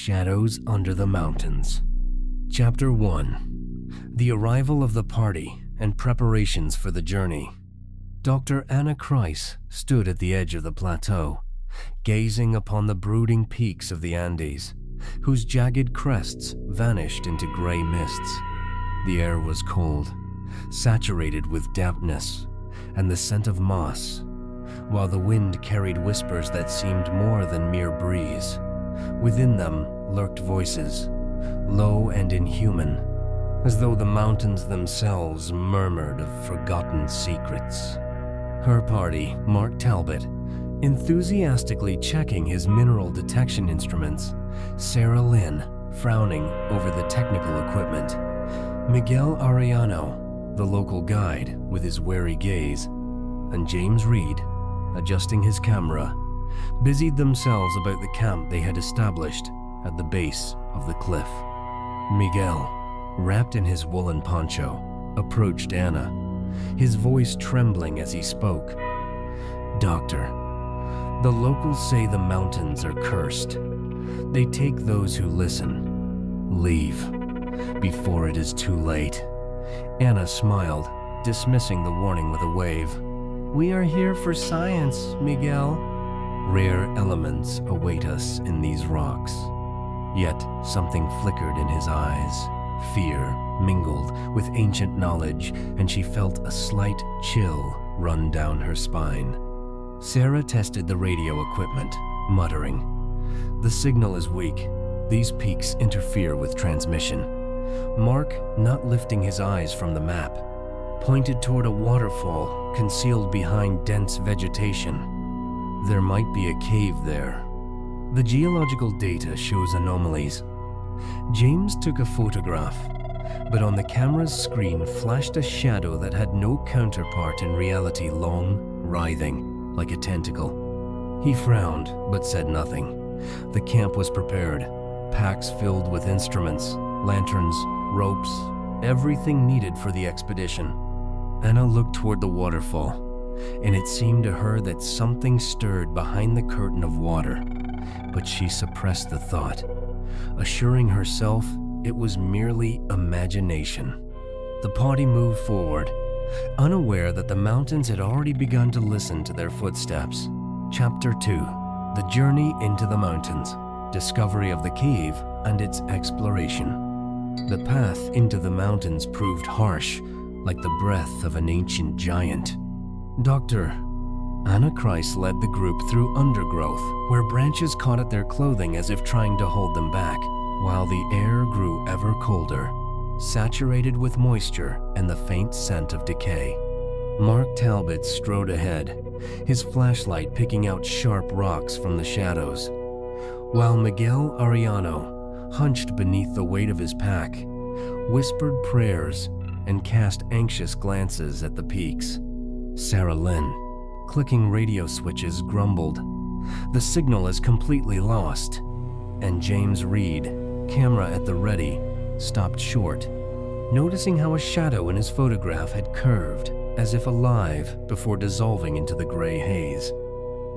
Shadows Under the Mountains. Chapter 1. The Arrival of the Party and Preparations for the Journey. Dr. Anna Kreis stood at the edge of the plateau, gazing upon the brooding peaks of the Andes, whose jagged crests vanished into gray mists. The air was cold, saturated with dampness and the scent of moss, while the wind carried whispers that seemed more than mere breeze. Within them lurked voices, low and inhuman, as though the mountains themselves murmured of forgotten secrets. Her party, Mark Talbot, enthusiastically checking his mineral detection instruments, Sarah Lynn frowning over the technical equipment, Miguel Arellano, the local guide with his wary gaze, and James Reed, adjusting his camera, busied themselves about the camp they had established at the base of the cliff. Miguel, wrapped in his woolen poncho, approached Anna, his voice trembling as he spoke. "Doctor, the locals say the mountains are cursed. They take those who listen. Leave before it is too late." Anna smiled, dismissing the warning with a wave. "We are here for science, Miguel. Rare elements await us in these rocks." Yet something flickered in his eyes. Fear mingled with ancient knowledge, and she felt a slight chill run down her spine. Sarah tested the radio equipment, muttering, "The signal is weak. These peaks interfere with transmission." Mark, not lifting his eyes from the map, pointed toward a waterfall concealed behind dense vegetation. There might be a cave there. The geological data shows anomalies. James took a photograph, but on the camera's screen flashed a shadow that had no counterpart in reality, long, writhing, like a tentacle. He frowned, but said nothing. The camp was prepared, packs filled with instruments, lanterns, ropes, everything needed for the expedition. Anna looked toward the waterfall, and it seemed to her that something stirred behind the curtain of water, but she suppressed the thought, assuring herself it was merely imagination. The party moved forward, unaware that the mountains had already begun to listen to their footsteps. Chapter 2. The Journey into the Mountains. Discovery of the cave and its exploration. The path into the mountains proved harsh, like the breath of an ancient giant. Dr. Anna Kreis led the group through undergrowth, where branches caught at their clothing as if trying to hold them back, while the air grew ever colder, saturated with moisture and the faint scent of decay. Mark Talbot strode ahead, his flashlight picking out sharp rocks from the shadows, while Miguel Arellano, hunched beneath the weight of his pack, whispered prayers and cast anxious glances at the peaks. Sarah Lynn, clicking radio switches, grumbled, "The signal is completely lost." And James Reed, camera at the ready, stopped short, noticing how a shadow in his photograph had curved, as if alive, before dissolving into the gray haze.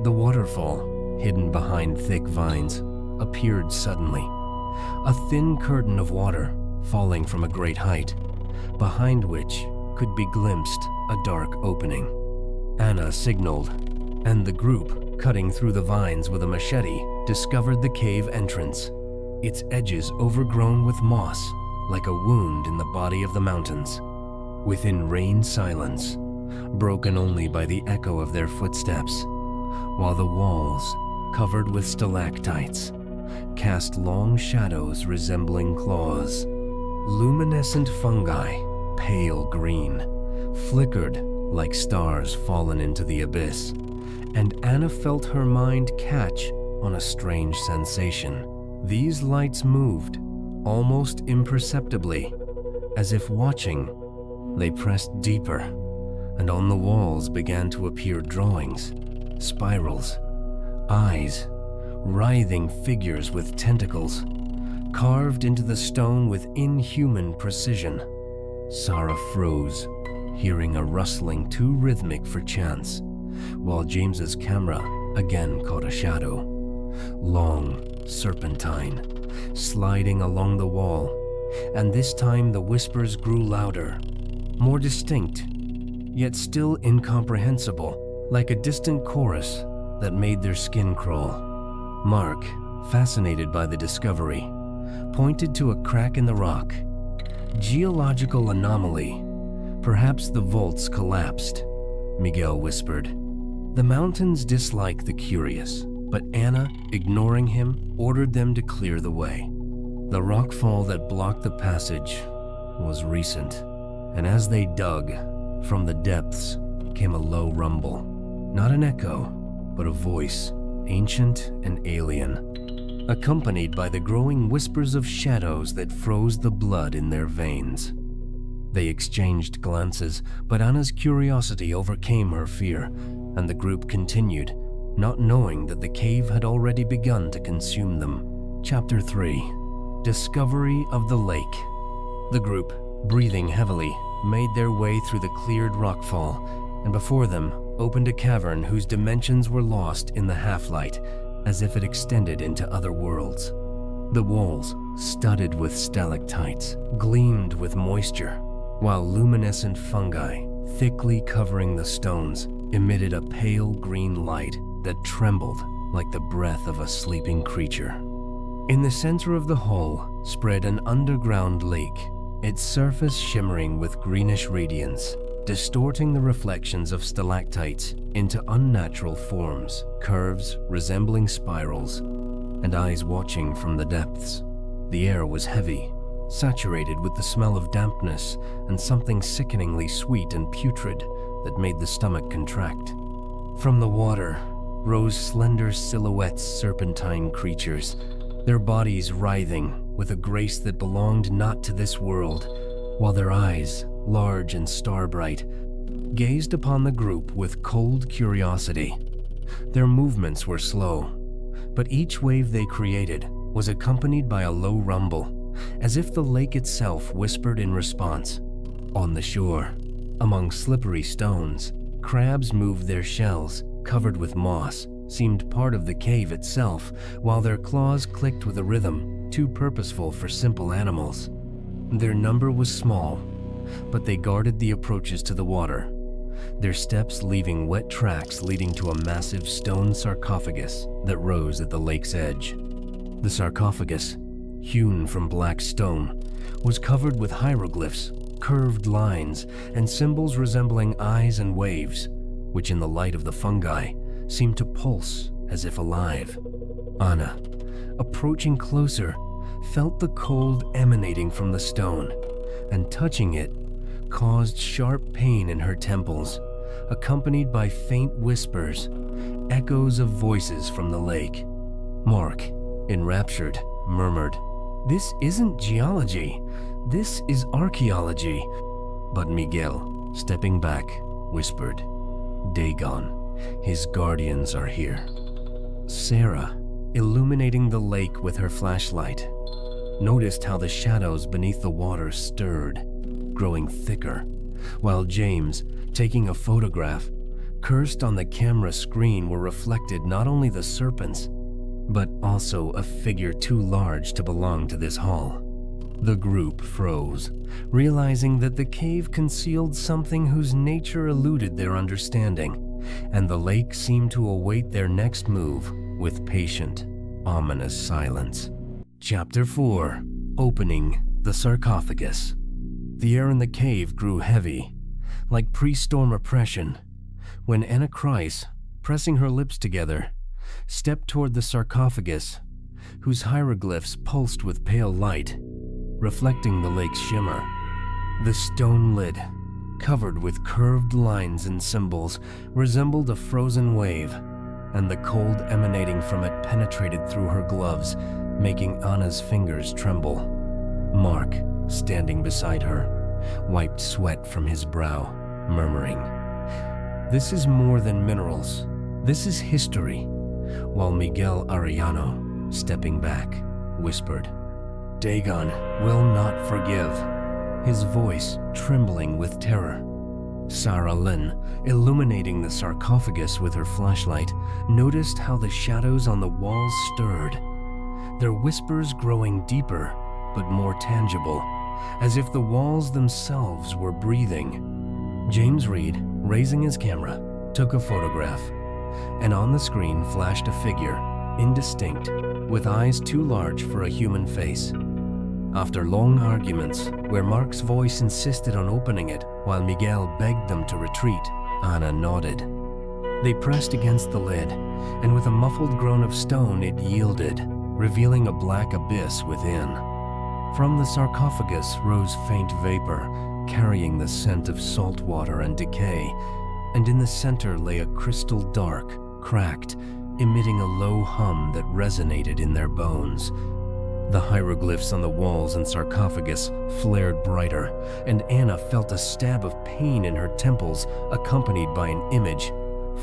The waterfall, hidden behind thick vines, appeared suddenly, a thin curtain of water falling from a great height, behind which could be glimpsed a dark opening. Anna signaled, and the group, cutting through the vines with a machete, discovered the cave entrance, its edges overgrown with moss, like a wound in the body of the mountains. Within reigned silence, broken only by the echo of their footsteps, while the walls, covered with stalactites, cast long shadows resembling claws. Luminescent fungi, pale green, flickered like stars fallen into the abyss, and Anna felt her mind catch on a strange sensation. These lights moved, almost imperceptibly, as if watching. They pressed deeper, and on the walls began to appear drawings, spirals, eyes, writhing figures with tentacles, carved into the stone with inhuman precision. Sarah froze, hearing a rustling too rhythmic for chance, while James's camera again caught a shadow. Long, serpentine, sliding along the wall, and this time the whispers grew louder, more distinct, yet still incomprehensible, like a distant chorus that made their skin crawl. Mark, fascinated by the discovery, pointed to a crack in the rock. Geological anomaly. Perhaps the vaults collapsed, Miguel whispered. The mountains dislike the curious, but Anna, ignoring him, ordered them to clear the way. The rockfall that blocked the passage was recent, and as they dug, from the depths came a low rumble. Not an echo, but a voice, ancient and alien, accompanied by the growing whispers of shadows that froze the blood in their veins. They exchanged glances, but Anna's curiosity overcame her fear, and the group continued, not knowing that the cave had already begun to consume them. Chapter 3. Discovery of the Lake. The group, breathing heavily, made their way through the cleared rockfall, and before them opened a cavern whose dimensions were lost in the half-light, as if it extended into other worlds. The walls, studded with stalactites, gleamed with moisture, while luminescent fungi, thickly covering the stones, emitted a pale green light that trembled like the breath of a sleeping creature. In the center of the hall spread an underground lake, its surface shimmering with greenish radiance, distorting the reflections of stalactites into unnatural forms, curves resembling spirals, and eyes watching from the depths. The air was heavy, saturated with the smell of dampness and something sickeningly sweet and putrid that made the stomach contract. From the water rose slender silhouettes, serpentine creatures, their bodies writhing with a grace that belonged not to this world, while their eyes, large and star-bright, gazed upon the group with cold curiosity. Their movements were slow, but each wave they created was accompanied by a low rumble, as if the lake itself whispered in response. On the shore, among slippery stones, crabs moved their shells, covered with moss, seemed part of the cave itself, while their claws clicked with a rhythm too purposeful for simple animals. Their number was small, but they guarded the approaches to the water, their steps leaving wet tracks leading to a massive stone sarcophagus that rose at the lake's edge. The sarcophagus, hewn from black stone, was covered with hieroglyphs, curved lines, and symbols resembling eyes and waves, which in the light of the fungi seemed to pulse as if alive. Anna, approaching closer, felt the cold emanating from the stone, and touching it caused sharp pain in her temples, accompanied by faint whispers, echoes of voices from the lake. Mark, enraptured, murmured, "This isn't geology, this is archaeology." But Miguel, stepping back, whispered, "Dagon, his guardians are here." Sarah, illuminating the lake with her flashlight, noticed how the shadows beneath the water stirred, growing thicker, while James, taking a photograph, cursed on the camera screen were reflected not only the serpents, but also a figure too large to belong to this hall. The group froze, realizing that the cave concealed something whose nature eluded their understanding, and the lake seemed to await their next move with patient, ominous silence. Chapter 4. Opening the sarcophagus. The air in the cave grew heavy, like pre-storm oppression, when Anna Kreis, pressing her lips together, stepped toward the sarcophagus, whose hieroglyphs pulsed with pale light, reflecting the lake's shimmer. The stone lid, covered with curved lines and symbols, resembled a frozen wave, and the cold emanating from it penetrated through her gloves, making Anna's fingers tremble. Mark, standing beside her, wiped sweat from his brow, murmuring, "This is more than minerals. This is history," while Miguel Arellano, stepping back, whispered, "Dagon will not forgive," his voice trembling with terror. Sarah Lynn, illuminating the sarcophagus with her flashlight, noticed how the shadows on the walls stirred. their whispers growing deeper but more tangible, as if the walls themselves were breathing. James Reed, raising his camera, took a photograph, and on the screen flashed a figure, indistinct, with eyes too large for a human face. After long arguments, where Mark's voice insisted on opening it while Miguel begged them to retreat, Ana nodded. They pressed against the lid, and with a muffled groan of stone it yielded, revealing a black abyss within. From the sarcophagus rose faint vapor, carrying the scent of salt water and decay, and in the center lay a crystal dark, cracked, emitting a low hum that resonated in their bones. The hieroglyphs on the walls and sarcophagus flared brighter, and Anna felt a stab of pain in her temples, accompanied by an image: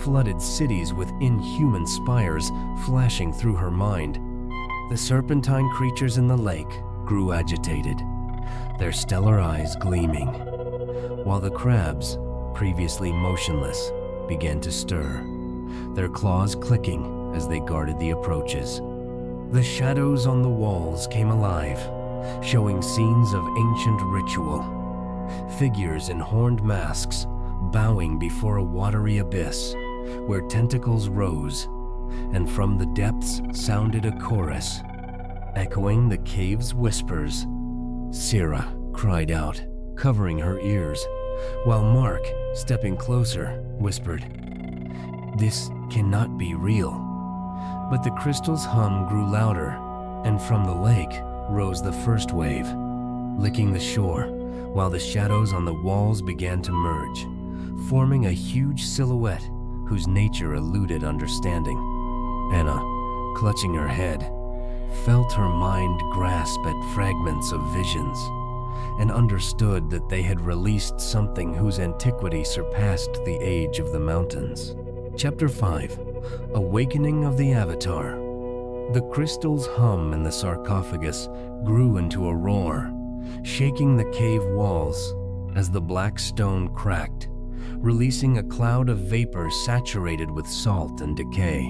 flooded cities with inhuman spires flashing through her mind. The serpentine creatures in the lake grew agitated, their stellar eyes gleaming, while the crabs, previously motionless, began to stir, their claws clicking as they guarded the approaches. The shadows on the walls came alive, showing scenes of ancient ritual. Figures in horned masks bowing before a watery abyss, where tentacles rose, and from the depths sounded a chorus, echoing the cave's whispers. Sierra cried out, covering her ears, while Mark, stepping closer, whispered, "This cannot be real." But the crystal's hum grew louder, and from the lake rose the first wave, licking the shore, while the shadows on the walls began to merge, forming a huge silhouette whose nature eluded understanding. Anna, clutching her head, felt her mind grasp at fragments of visions, and understood that they had released something whose antiquity surpassed the age of the mountains. Chapter 5. Awakening of the Avatar. The crystal's hum in the sarcophagus grew into a roar, shaking the cave walls as the black stone cracked, releasing a cloud of vapor saturated with salt and decay.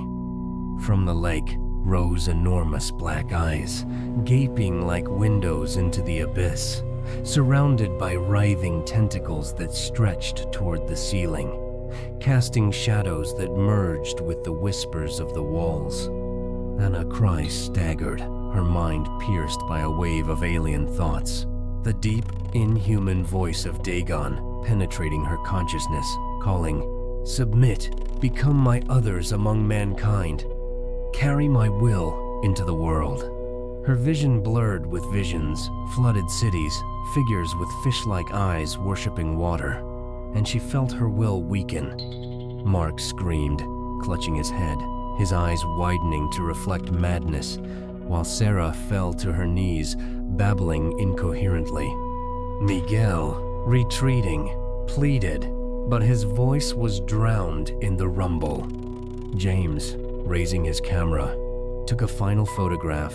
From the lake rose enormous black eyes, gaping like windows into the abyss, surrounded by writhing tentacles that stretched toward the ceiling, casting shadows that merged with the whispers of the walls. Anna Kreis staggered, her mind pierced by a wave of alien thoughts. The deep, inhuman voice of Dagon penetrating her consciousness, calling, "Submit, become my others among mankind. Carry my will into the world." Her vision blurred with visions, flooded cities, figures with fish-like eyes worshipping water, and she felt her will weaken. Mark screamed, clutching his head, his eyes widening to reflect madness, while Sarah fell to her knees, babbling incoherently. Miguel, retreating, pleaded, but his voice was drowned in the rumble. James, raising his camera, took a final photograph,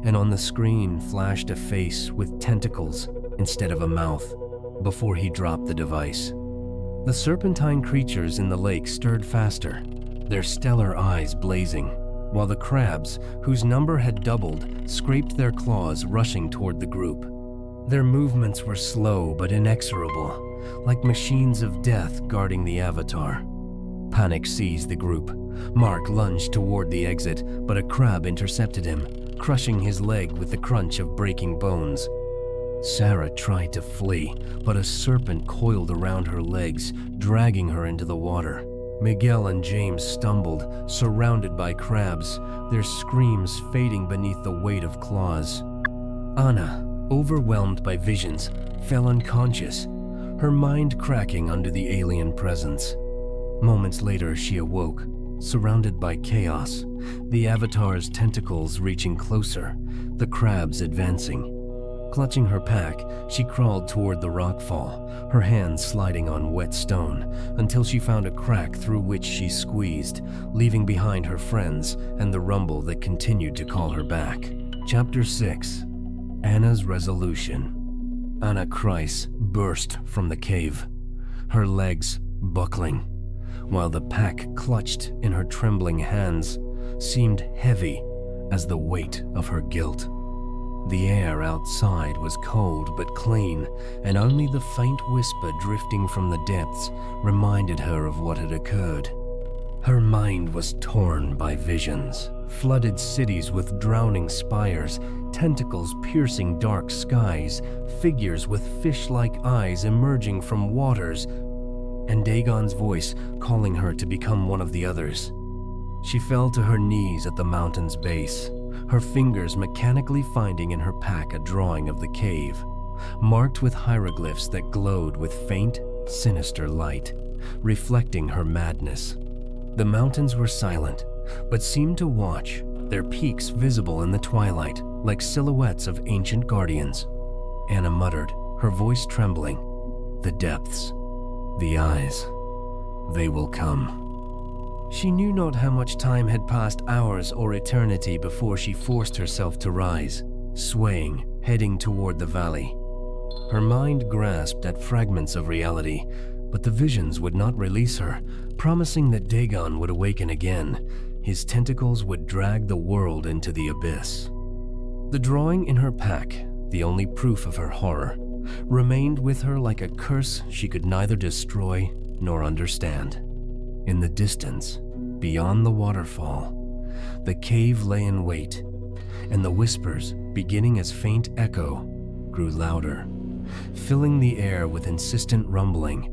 and on the screen flashed a face with tentacles instead of a mouth before he dropped the device. The serpentine creatures in the lake stirred faster, their stellar eyes blazing, while the crabs, whose number had doubled, scraped their claws, rushing toward the group. Their movements were slow but inexorable, like machines of death guarding the Avatar. Panic seized the group. Mark lunged toward the exit, but a crab intercepted him, crushing his leg with the crunch of breaking bones. Sarah tried to flee, but a serpent coiled around her legs, dragging her into the water. Miguel and James stumbled, surrounded by crabs, their screams fading beneath the weight of claws. Anna, overwhelmed by visions, fell unconscious, her mind cracking under the alien presence. Moments later, she awoke, surrounded by chaos, the Avatar's tentacles reaching closer, the crabs advancing. Clutching her pack, she crawled toward the rockfall, her hands sliding on wet stone, until she found a crack through which she squeezed, leaving behind her friends and the rumble that continued to call her back. Chapter 6. Anna's Resolution. Anna Kreis burst from the cave, her legs buckling, while the pack clutched in her trembling hands seemed heavy as the weight of her guilt. The air outside was cold but clean, and only the faint whisper drifting from the depths reminded her of what had occurred. Her mind was torn by visions, flooded cities with drowning spires, tentacles piercing dark skies, figures with fish-like eyes emerging from waters, and Dagon's voice calling her to become one of the others. She fell to her knees at the mountain's base, her fingers mechanically finding in her pack a drawing of the cave, marked with hieroglyphs that glowed with faint, sinister light, reflecting her madness. The mountains were silent, but seemed to watch, their peaks visible in the twilight, like silhouettes of ancient guardians. Anna muttered, her voice trembling. The depths. The eyes. They will come. She knew not how much time had passed, hours or eternity, before she forced herself to rise, swaying, heading toward the valley. Her mind grasped at fragments of reality, but the visions would not release her, promising that Dagon would awaken again. His tentacles would drag the world into the abyss. The drawing in her pack, the only proof of her horror, remained with her like a curse she could neither destroy nor understand. In the distance, beyond the waterfall, the cave lay in wait, and the whispers, beginning as faint echo, grew louder, filling the air with insistent rumbling,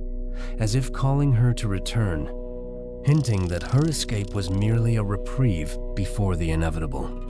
as if calling her to return, hinting that her escape was merely a reprieve before the inevitable.